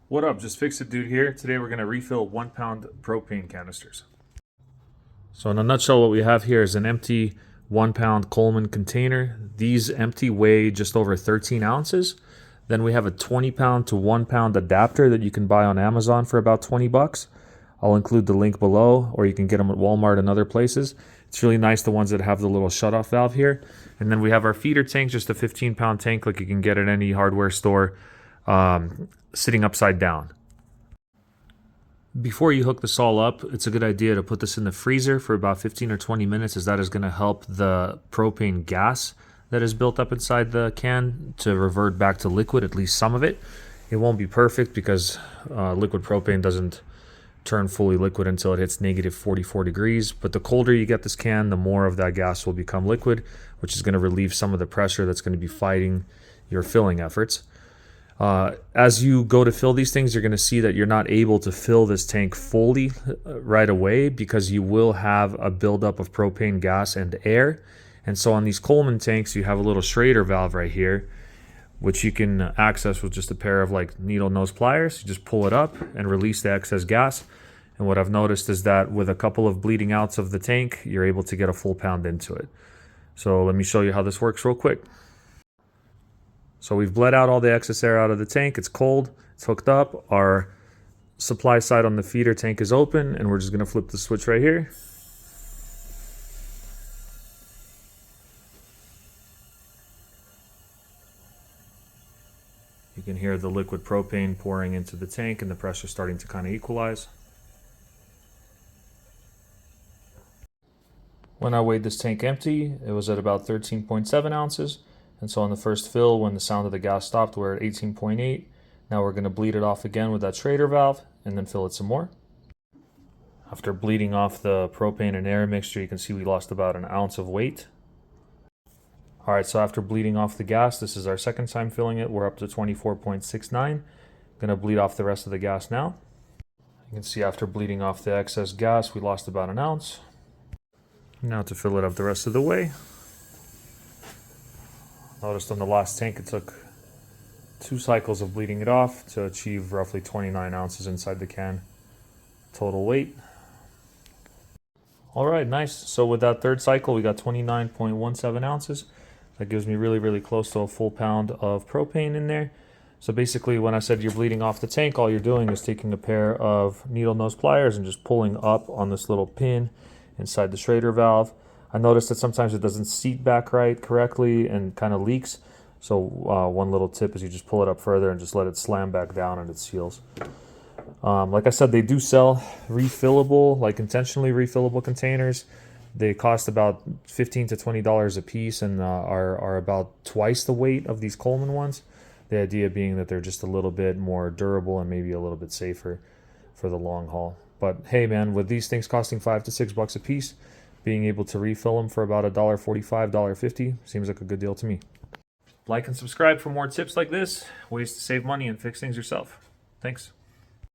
What up, Just Fix It Dude here. Today we're going to refill 1 pound propane canisters. So in a nutshell, what we have here is an empty 1 pound Coleman container. These empty weigh just over 13 ounces. Then we have a 20 pound to 1 pound adapter that you can buy on Amazon for about 20 bucks. I'll include the link below, or you can get them at Walmart and other places. It's really nice, the ones that have the little shutoff valve here. And then we have our feeder tank, just a 15-pound tank like you can get at any hardware store, sitting upside down. Before you hook this all up, it's a good idea to put this in the freezer for about 15 or 20 minutes, as that is going to help the propane gas that is built up inside the can to revert back to liquid, at least some of it. It won't be perfect because liquid propane doesn't turn fully liquid until it hits negative 44 degrees. But the colder you get this can, the more of that gas will become liquid, which is going to relieve some of the pressure that's going to be fighting your filling efforts. As you go to fill these things, you're going to see that you're not able to fill this tank fully right away because you will have a buildup of propane gas and air. And so on these Coleman tanks, you have a little Schrader valve right here, which you can access with just a pair of like needle nose pliers. You just pull it up and release the excess gas. And what I've noticed is that with a couple of bleeding outs of the tank, you're able to get a full pound into it. So let me show you how this works real quick. So we've bled out all the excess air out of the tank. It's cold, it's hooked up. Our supply side on the feeder tank is open, and we're just gonna flip the switch right here. You can hear the liquid propane pouring into the tank and the pressure starting to kind of equalize. When I weighed this tank empty, it was at about 13.7 ounces. And so on the first fill, when the sound of the gas stopped, we're at 18.8. Now we're going to bleed it off again with that Schrader valve and then fill it some more. After bleeding off the propane and air mixture, you can see we lost about an ounce of weight. All right, so after bleeding off the gas, this is our second time filling it. We're up to 24.69. Going to bleed off the rest of the gas now. You can see after bleeding off the excess gas, we lost about an ounce. Now to fill it up the rest of the way. Noticed on the last tank it took 2 cycles of bleeding it off to achieve roughly 29 ounces inside the can total weight. All right, nice. So with that third cycle, we got 29.17 ounces. That gives me really close to a full pound of propane in there. So basically, when I said you're bleeding off the tank, all you're doing is taking a pair of needle nose pliers and just pulling up on this little pin inside the Schrader valve. I noticed that sometimes it doesn't seat back correctly and kind of leaks. So one little tip is you just pull it up further and just let it slam back down and it seals. Like I said, they do sell refillable, like intentionally refillable containers. They cost about $15 to $20 a piece and are about twice the weight of these Coleman ones. The idea being that they're just a little bit more durable and maybe a little bit safer for the long haul. But hey man, with these things costing $5 to $6 a piece, being able to refill them for about $1.45, $1.50 seems like a good deal to me. Like and subscribe for more tips like this, ways to save money and fix things yourself. Thanks.